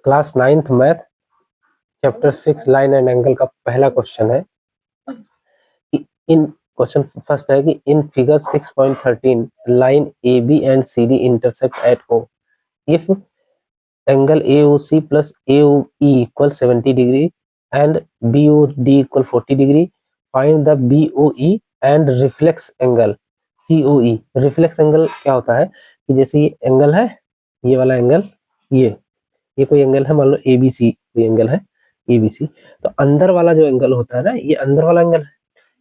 Class 9th math chapter 6 line and angle का पहला question है कि इन क्वेश्चन फर्स्ट है कि in figure 6.13 line A B and C D intersect at O if angle AOC plus AOE equal 70 degree and BOD equal 40 degree. Find the BOE and reflex angle COE. Reflex angle क्या होता है कि जैसे ये angle है, ये वाला angle, ये कोई एंगल है, मान लो ABC कोई एंगल है ABC, तो अंदर वाला जो एंगल होता है ना, ये अंदर वाला एंगल है,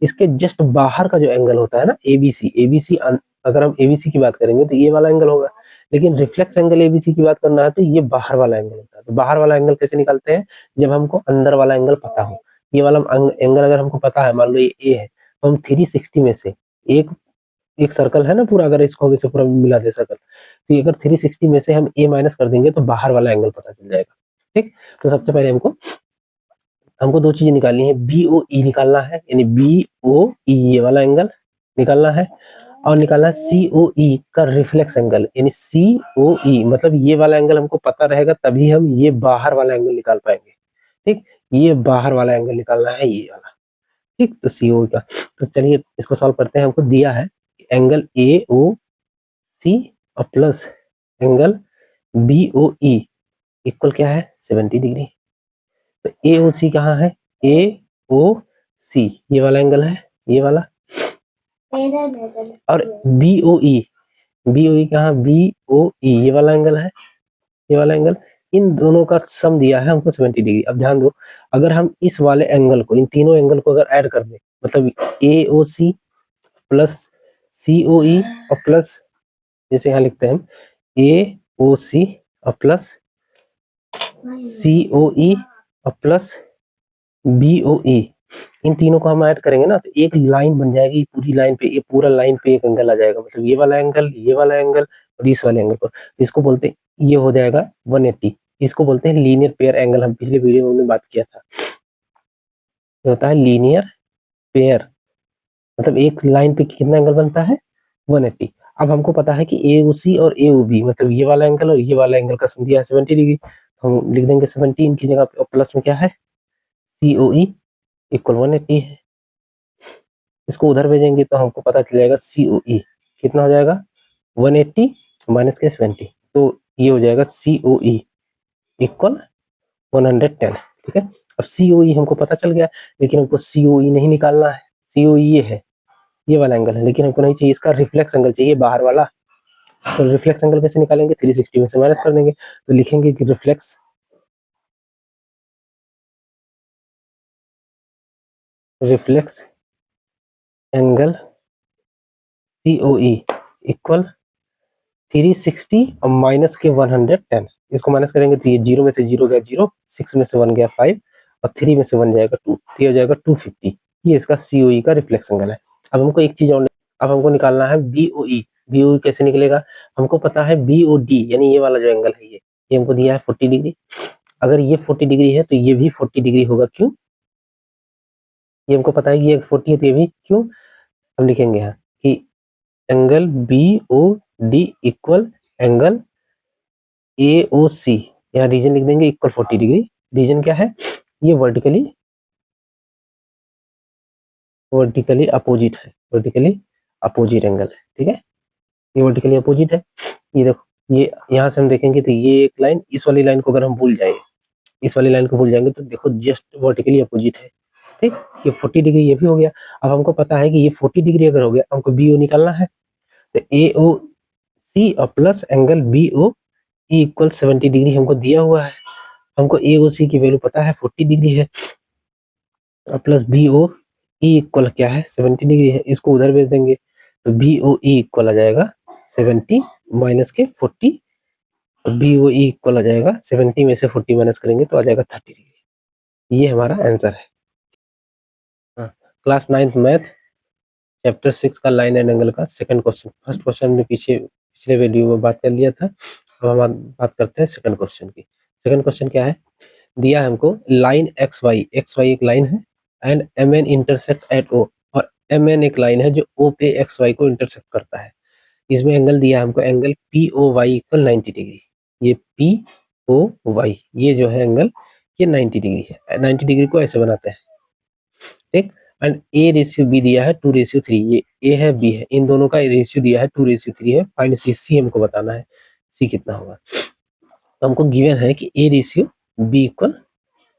इसके जस्ट बाहर का जो एंगल होता है ना ABC अगर हम ABC की बात करेंगे तो ये वाला एंगल होगा, लेकिन रिफ्लेक्स एंगल ABC की बात करना है तो ये बाहर वाला एंगल होता है। तो बाहर वाला एंगल कैसे निकालते हैं? जब हमको अंदर वाला एंगल पता हो। ये वाला एंगल अगर हमको पता है, मान लो ये A है, तो हम 360 में से एक सर्कल है ना पूरा, अगर इसको हम इसे पूरा मिला दे सर्कल, तो ये अगर 360 में से हम A माइनस कर देंगे तो बाहर वाला एंगल पता चल जाएगा। ठीक, तो सबसे पहले हमको दो चीजें निकालनी है, BOE निकालना है, यानी BOE ये वाला एंगल निकालना है, और निकालना है COE का रिफ्लेक्स एंगल, यानी COE मतलब ये वाला एंगल हमको पता रहेगा तभी हम ये बाहर वाला एंगल निकाल पाएंगे। ठीक, ये बाहर वाला एंगल निकालना है, ये वाला। ठीक, तो COE का, तो चलिए इसको सॉल्व करते हैं। हमको दिया है एंगल AOC और प्लस एंगल BOE इक्वल क्या है? 70 डिग्री। तो AOC कहाँ है? AOC ये वाला एंगल है, ये वाला, और BOE कहाँ? BOE ये वाला एंगल है, ये वाला एंगल। इन दोनों का सम दिया है हमको 70 डिग्री। अब ध्यान दो, अगर हम इस वाले एंगल को, इन तीनों एंगल को अगर ऐड कर दें, मतलब AOC प्लस COE और प्लस, जैसे यहाँ लिखते हैं हम AOC और प्लस COE और प्लस BOE, इन तीनों को हम ऐड करेंगे ना तो एक लाइन बन जाएगी पूरी लाइन पे, ये पूरा लाइन पे एक एंगल आ जाएगा, मतलब ये वाला एंगल, ये वाला एंगल और इस वाले एंगल को, तो इसको बोलते हैं, ये हो जाएगा 180। इसको बोलते हैं लीनियर पेयर एंगल। हम पिछले वीडियो में हमने बात किया था, ये होता है लीनियर पेयर, मतलब एक लाइन पे कितना एंगल बनता है? 180। अब हमको पता है कि AOC और AOB मतलब ये वाला एंगल और ये वाला एंगल का सम दिया है 70 डिग्री, हम लिख देंगे 70 इनकी जगह पे, और प्लस में क्या है? COE इक्वल 180 है। इसको उधर भेजेंगे तो हमको पता चल जाएगा COE कितना हो जाएगा? 180 माइनस के 70, तो ये हो जाएगा COE इक्वल 110। ठीक है, अब COE हमको पता चल गया, लेकिन हमको COE नहीं निकालना है। COE ये है, ये वाला एंगल है, लेकिन हमको नहीं चाहिए, इसका रिफ्लेक्स एंगल चाहिए बाहर वाला। तो रिफ्लेक्स एंगल कैसे निकालेंगे? 360 में से माइनस कर देंगे, तो लिखेंगे कि रिफ्लेक्स एंगल COE इक्वल 360 और माइनस के 110। इसको माइनस करेंगे तो ये 0 में से 0 गया 0, 6 में से 1 गया 5, और 3 में से 1 जाएगा 2, तो ये हो जाएगा 250। ये इसका COE का रिफ्लेक्स एंगल है। अब हमको एक चीज और, अब हमको निकालना है BOE। BOE कैसे निकलेगा? हमको पता है BOD, यानी ये वाला जो एंगल है, ये हमको दिया है 40 डिग्री। अगर ये 40 डिग्री है तो ये भी 40 डिग्री होगा। क्यों? ये हमको पता है कि ये 40 है, तो ये भी क्यों? हम लिखेंगे यहाँ कि angle BOD equal angle AOC, यहाँ रीजन लिख देंगे इक्वल 40 डिग्री। रीजन क्या है? ये वर्टिकली अपोजिट है, वर्टिकली अपोजिट एंगल है। ठीक है, ये वर्टिकली अपोजिट है। ये देखो, ये यहाँ से हम देखेंगे तो ये एक लाइन, इस वाली लाइन को अगर हम भूल जाए, इस वाली लाइन को भूल जाएंगे तो देखो जस्ट वर्टिकली अपोजिट है। ठीक, ये 40 डिग्री ये भी हो गया। अब हमको पता है कि ये 40 डिग्री अगर हो गया, हमको BO निकालना है, तो AOC और plus angle BOE equal 70 degree हमको दिया हुआ है। हमको AOC की वैल्यू पता है 40 डिग्री है, और प्लस BOE इक्वल क्या है? 70 डिग्री है। इसको उधर भेज देंगे तो BOE इक्वल आ जाएगा 70 माइनस के 40, तो BOE इक्वल आ जाएगा 70 में से 40 माइनस करेंगे तो आ जाएगा 30 डिग्री। ये हमारा आंसर है। हाँ, क्लास 9th मैथ चैप्टर 6 का लाइन एंड एंगल का सेकंड क्वेश्चन। फर्स्ट क्वेश्चन में पिछले वीडियो में बात कर लिया था। अब हम बात करते हैं सेकंड क्वेश्चन की। सेकंड क्वेश्चन क्या है? दिया है हमको लाइन XY एक लाइन है, and MN intersect at O, और MN एक लाइन है जो O पे XY को इंटरसेक्ट करता है। इसमें एंगल दिया है हमको, एंगल POY इक्वल 90 डिग्री। ये ओ वाई, ये जो है एंगल ये 90 डिग्री है। 90 डिग्री को ऐसे बनाते हैं, ठीक। एंड ए रेशियो बी दिया है 2:3, ये ए है बी है, इन दोनों का रेशियो दिया है 2:3 है। फाइंड सी, सी हमको बताना है सी कितना होगा। तो हमको गिवन है कि ए रेशियो बी इक्वल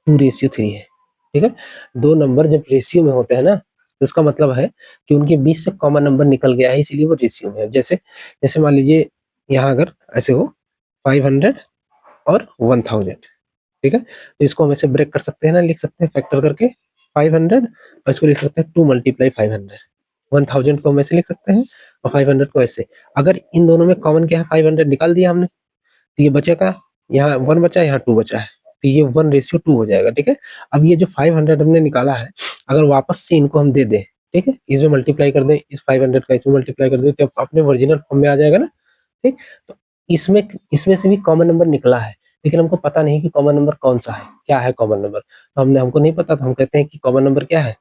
2:3 है, ठीक है। दो नंबर जब रेशियो में होते हैं ना, तो उसका मतलब है कि उनके बीच से कॉमन नंबर निकल गया है, इसीलिए वो रेशियो में है। जैसे जैसे मान लीजिए यहाँ अगर ऐसे हो 500 और 1000, ठीक है, तो इसको हम ऐसे ब्रेक कर सकते हैं ना, लिख सकते हैं फैक्टर करके 500, और इसको लिख सकते हैं 2 × 500। 1000 को हम ऐसे लिख सकते हैं और 500 को ऐसे। अगर इन दोनों में कॉमन क्या है, 500 निकाल दिया हमने, तो ये बचेगा, यहाँ 1 बचा, यहाँ 2 बचा है, तो ये 1:2 हो जाएगा, ठीक है। अब ये जो 500 हमने निकाला है, अगर वापस से इनको हम दे दें, ठीक है, इसमें मल्टीप्लाई कर दें, इस 500 का इसमें मल्टीप्लाई कर दें, तो अपने ओरिजिनल फॉर्म में आ जाएगा ना, ठीक। तो इसमें इसमें से भी कॉमन नंबर निकला है, लेकिन हमको पता नहीं कि कॉमन नंबर कौन सा है, क्या है कॉमन नंबर, तो हमको नहीं पता, तो हम कहते हैं कि कॉमन नंबर क्या है,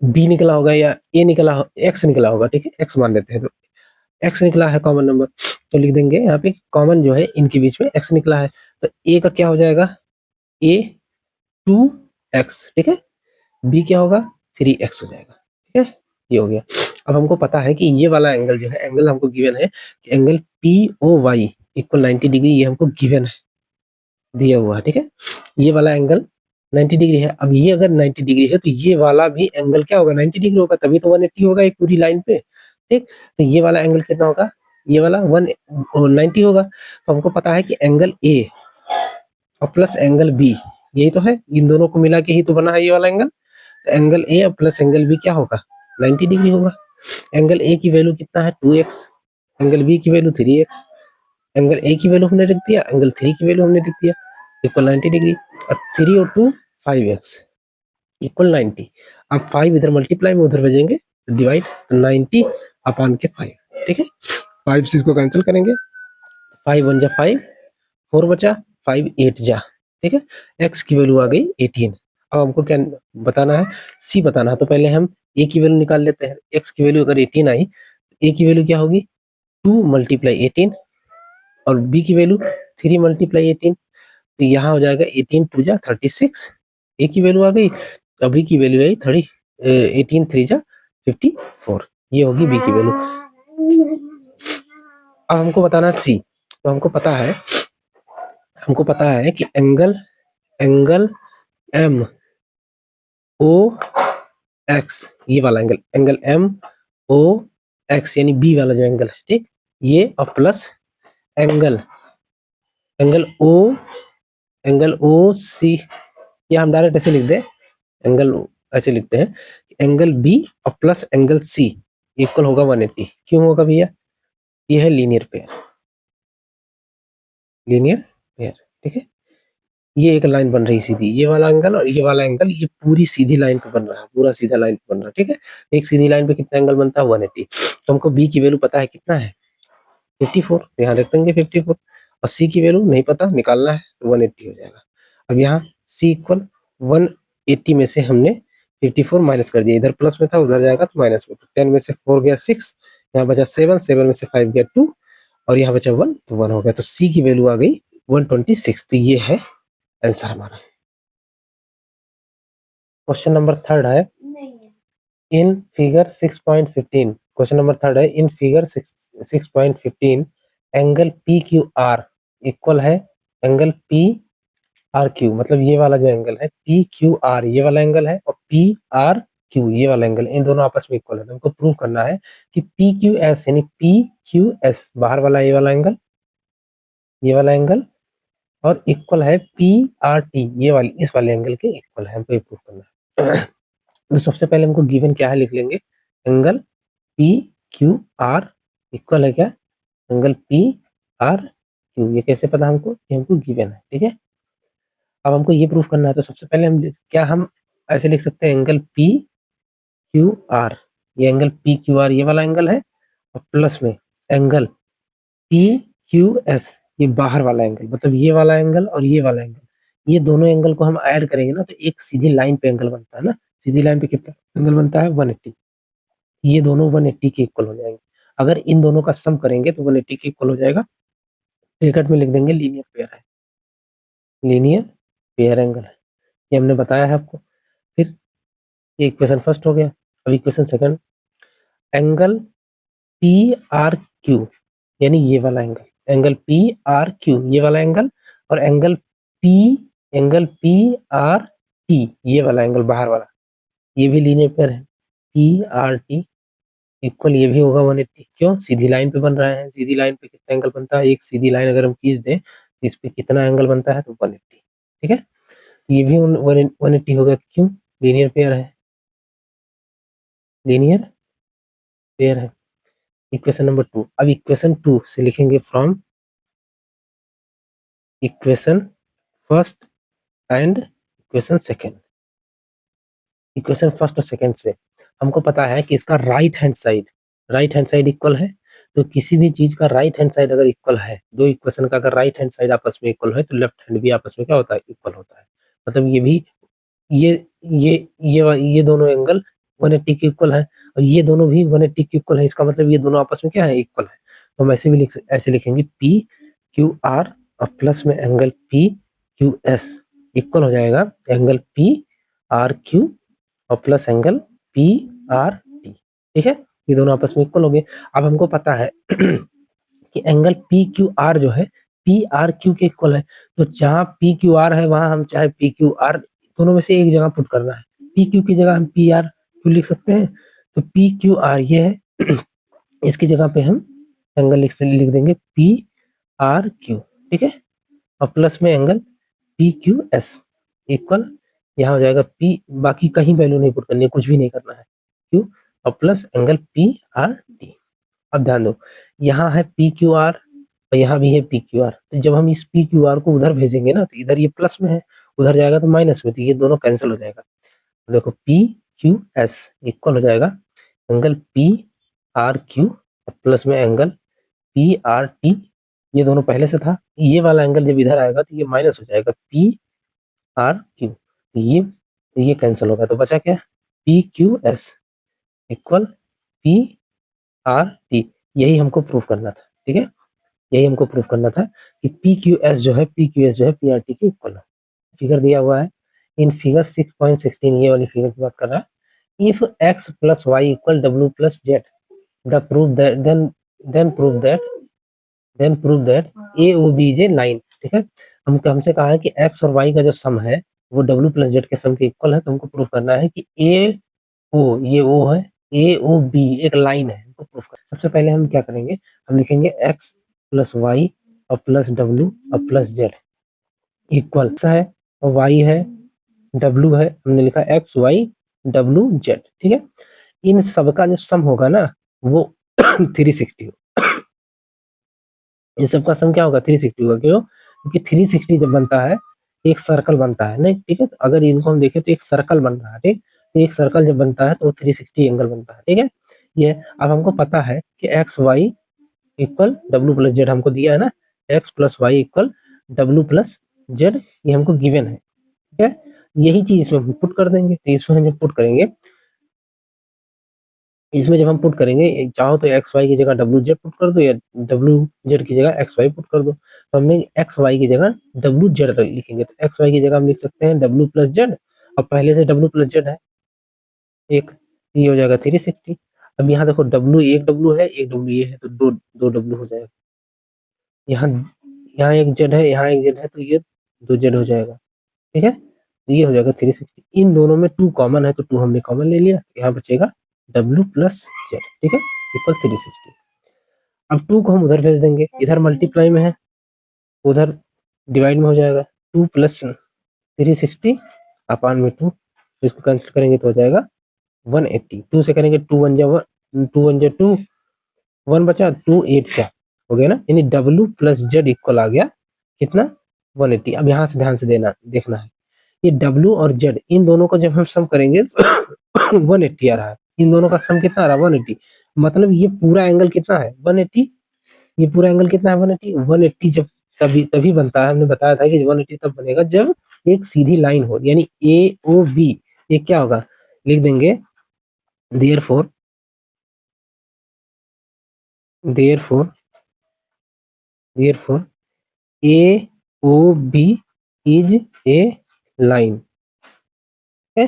बी निकला होगा या ए निकला, एक्स निकला होगा, ठीक है, एक्स मान लेते हैं, तो एक्स निकला है कॉमन नंबर, तो लिख देंगे यहाँ पे कॉमन जो है इनके बीच में एक्स निकला है, तो ए का क्या हो जाएगा, ए 2x, ठीक है, बी क्या होगा 3x हो जाएगा, ठीक है, ये हो गया। अब हमको पता है कि ये वाला एंगल जो है, एंगल हमको गिवन है कि angle P O Y equal 90 degree, ये हमको गिवन है, दिया हुआ है, ठीक है। ये वाला एंगल 90 डिग्री है। अब ये अगर 90 डिग्री है, तो ये वाला भी एंगल क्या होगा, 90 डिग्री होगा, तभी तो 180 होगा एक पूरी लाइन पे, ठीक। तो ये वाला एंगल कितना होगा, ये वाला 190 होगा। तो हमको पता है कि एंगल ए और प्लस एंगल बी, यही तो है, इन दोनों को मिला के ही तो बना है ये वाला एंगल। तो एंगल ए और प्लस एंगल बी क्या होगा, 90 डिग्री होगा। एंगल ए की वैल्यू कितना है 2x, एंगल बी की वैल्यू 3x, एंगल ए की वैल्यू हमने लिख दिया, एंगल 3 की वैल्यू हमने लिख दिया, इक्वल 90 डिग्री। और 3 और 2 5x इक्वल 90। अब 5 इधर मल्टीप्लाई में उधर भेजेंगे, डिवाइड 90 अपॉन के 5, ठीक है। 5 से इसको कैंसिल करेंगे, 5 1 जा 5, 4 बचा, 5 8 जा, ठीक है। x की वैल्यू आ गई 18। अब हमको क्या बताना है, c बताना है। तो पहले हम a की वैल्यू निकाल लेते हैं। x की वैल्यू अगर 18 आई, a की वैल्यू क्या होगी 2 × 18, और b की वैल्यू 3 × 18, तो यहाँ हो जाएगा 18 2 जा 36, a की वैल्यू आ गई, अब b की वैल्यू आई 18 3 जा 54, ये होगी b की वैल्यू। अब हमको बताना है c, तो हमको पता है कि angle angle M O X, ये वाला angle, angle M O X यानी बी वाला जो एंगल है, ठीक, ये और plus angle angle O C, या हम डायरेक्ट ऐसे लिख दे, एंगल ऐसे लिखते हैं, एंगल बी और प्लस एंगल सी इक्वल होगा 180। क्यों होगा भैया, ये है लीनियर पेयर, लीनियर पेयर, ठीक है। ये एक लाइन बन रही सीधी, ये वाला एंगल और ये वाला एंगल, ये पूरी सीधी लाइन पे बन रहा है, पूरा सीधा लाइन पे बन रहा है, ठीक है। एक सीधी लाइन पे कितना एंगल बनता है 180। तो हमको बी की वैल्यू पता है कितना है 54, तो यहाँ रख देंगे 54, और सी की वैल्यू नहीं पता, निकालना है, तो 180 हो जाएगा। अब यहाँ सी इक्वल 180 में से हमने 54 माइनस कर दिया, इधर प्लस में था उधर जाएगा तो माइनस में, 10 में से 4 गया 6, यहाँ बचा 7, 7 में से 5 गया 2, और यहाँ बचा 1, तो 1 हो गया। तो सी की वैल्यू आ गई 126, तो ये है आंसर हमारा। क्वेश्चन नंबर थर्ड है, in figure 6.15, question number third है, in figure 6.15 angle P Q R equal है एंगल पी आर क्यू, मतलब ये वाला जो एंगल है पी क्यू आर, ये वाला एंगल है, और पी आर क्यू ये वाला एंगल, इन दोनों आपस में इक्वल है। तो हमको प्रूव करना है कि पी क्यू एस यानी पी क्यू एस बाहर वाला ये वाला एंगल, ये वाला एंगल, और इक्वल है पी आर टी ये वाली, इस वाले एंगल के इक्वल है, हमको ये प्रूव करना है। तो सबसे पहले हमको गिवन क्या है लिख लेंगे, angle P Q R equal है क्या, एंगल पी आर क्यू, ये कैसे पता हमको, ये हमको गिवन है, ठीक है। अब हमको ये प्रूफ करना है, तो सबसे पहले हम ऐसे लिख सकते हैं, एंगल पी क्यू आर, ये एंगल पी क्यू आर ये वाला एंगल है, और प्लस में एंगल पी क्यू एस ये बाहर वाला एंगल, मतलब ये वाला एंगल और ये वाला एंगल, ये दोनों एंगल को हम ऐड करेंगे ना, तो एक सीधी लाइन पे एंगल बनता है ना, सीधी लाइन पे कितना एंगल बनता है 180, ये दोनों 180 के इक्वल हो जाएंगे। अगर इन दोनों का सम करेंगे तो 180 के इक्वल हो जाएगा, ब्रैकेट में लिख देंगे लीनियर पेयर है, लीनियर पेयर एंगल है, ये हमने बताया है आपको। फिर ये इक्वेशन फर्स्ट हो गया। अब equation second, angle P R Q, यानी ये वाला angle, angle P R Q ये वाला एंगल, और एंगल पी आर टी ये वाला एंगल बाहर वाला, ये भी लीनियर पेयर है। पी आर टी इक्वल ये भी होगा 180। क्यों? सीधी लाइन पे बन रहा है, सीधी लाइन पे कितना एंगल बनता है, एक सीधी लाइन अगर हम खींच दें तो इस पे कितना एंगल बनता है, तो 180। ठीक है, ये भी 180 होगा। क्यों? लीनियर पेयर है, लीनियर पेयर है। Equation number 2। अब इक्वेशन 2 से लिखेंगे from equation first and equation second. Equation first और सेकेंड से हमको पता है कि इसका राइट हैंड साइड इक्वल है। तो किसी भी चीज का राइट हैंड साइड अगर इक्वल है, दो इक्वेशन का अगर राइट हैंड साइड आपस में इक्वल है, तो लेफ्ट हैंड भी आपस में क्या होता है, इक्वल होता है। मतलब ये भी, ये ये ये दोनों एंगल 180 के इक्वल है, और ये दोनों भी 180 के इक्वल है। इसका मतलब ये दोनों आपस में क्या है, इक्वल है। तो हम ऐसे भी ऐसे लिखेंगे पी क्यू आर और प्लस में angle P Q S equal हो जाएगा एंगल पी आर क्यू और plus angle P R T. ठीक है, ये दोनों आपस में इक्वल हो गए। अब हमको पता है कि एंगल पी क्यू आर जो है पी आर क्यू के इक्वल है। तो जहां पी क्यू आर है वहां हम चाहे पी क्यू आर दोनों में से एक जगह पुट करना है। पी क्यू की जगह हम पी आर क्यू लिख सकते हैं। तो पी क्यू आर ये है इसकी जगह पे हम एंगल लिख देंगे पी आर क्यू। ठीक है, और प्लस में angle P Q S equal, यहाँ हो जाएगा पी, बाकी कहीं वैल्यू नहीं पुट करनी है, कुछ भी नहीं करना है, क्यू और plus angle P R T. अब ध्यान दो, यहाँ है पी क्यू आर और यहाँ भी है पी क्यू आर। तो जब हम इस पी क्यू आर को उधर भेजेंगे ना, तो इधर ये प्लस में है, उधर जाएगा तो माइनस में, तो ये दोनों कैंसिल हो जाएगा। तो देखो पी क्यू एस इक्वल हो जाएगा angle P R Q plus में एंगल पी आर टी। ये दोनों पहले से था, ये वाला एंगल जब इधर आएगा तो ये माइनस हो जाएगा पी आर क्यू, ये कैंसिल होगा। तो बचा क्या, P Q S equal P R T. यही हमको प्रूफ करना था। ठीक है, यही हमको प्रूफ करना था कि पी क्यू एस जो है पी आर टी के इक्वल है। फिगर दिया हुआ है इन फिगर 6.16, ये वाली फिगर की बात कर रहा है। If X plus Y equal W plus Z the proof that then prove that A O B is a line. ठीक है, हमसे कहा है कि एक्स और वाई का जो सम है वो डब्ल्यू प्लस जेड के सम के इक्वल है। तो हमको प्रूफ करना है कि ए ओ, ये ओ है, ए ओ बी एक लाइन है, हमको प्रूफ करना। सबसे पहले हम क्या करेंगे, हम लिखेंगे एक्स प्लस वाई और प्लस डब्ल्यू और प्लस जेड इक्वल है, और वाई है, डब्ल्यू है, हमने लिखा एक्स वाई डब्ल्यू जेड। ठीक है, इन सबका जो सम होगा ना वो 360 इन सबका सम क्या होगा, 360 होगा। क्यों? क्योंकि 360 जब बनता है एक सर्कल बनता है नहीं। ठीक है, तो अगर इनको हम देखें तो एक सर्कल बन रहा है। ठीक, तो एक सर्कल जब बनता है तो 360 एंगल बनता है। ठीक है, ये अब हमको पता है कि X Y equal W plus Z हमको दिया है ना, X plus Y equal W plus Z, ये हमको गिवन है। ठीक है, यही चीज इसमें हम पुट कर देंगे। तो इसमें हम जब पुट करेंगे, इसमें जब हम पुट करेंगे, चाहो तो एक्स वाई की जगह डब्ल्यू जेड पुट कर दो, या डब्ल्यू जेड की जगह एक्स वाई पुट कर दो। तो हमने एक्स वाई की जगह डब्ल्यू जेड लिखेंगे। तो एक्स वाई की जगह हम लिख सकते हैं डब्ल्यू प्लस जेड, और पहले से डब्ल्यू प्लस जेड है एक, ये हो जाएगा 360। अब यहाँ देखो डब्ल्यू, एक डब्ल्यू है, एक डब्ल्यू ये है, तो दो दो डब्ल्यू हो जाएगा। यहाँ यहाँ एक जेड है, यहाँ एक जेड है, तो ये दो जेड हो जाएगा। ठीक है, तो ये हो जाएगा 360। इन दोनों में 2 कॉमन है, तो 2 हमने कॉमन ले लिया, यहाँ बचेगा डब्ल्यू प्लस जेड। ठीक है, इक्वल 360। अब 2 को हम उधर भेज देंगे, इधर मल्टीप्लाई में है, उधर डिवाइड में हो जाएगा। 2 प्लस 360 अपान में 2, तो इसको कैंसिल करेंगे तो हो जाएगा 180। 2 से करेंगे 2 1 जा 1, 2 1 जा 2, 1 बचा, 2 8 जा, हो गया ना। यानी डब्ल्यू प्लस जेड इक्वल आ गया कितना, 180। अब यहाँ से ध्यान से देखना है, ये डब्ल्यू और जेड इन दोनों को जब हम सम करेंगे 180 आ रहा है। इन दोनों का सम कितना आ रहा है, 180। मतलब ये पूरा एंगल कितना है, 180। ये पूरा एंगल कितना है, 180। 180 जब तभी तभी बनता है, हमने बताया था कि 180 तब बनेगा जब एक सीधी लाइन हो, यानी ए ओ बी। ये क्या होगा, लिख देंगे therefore therefore therefore A O B is a line है।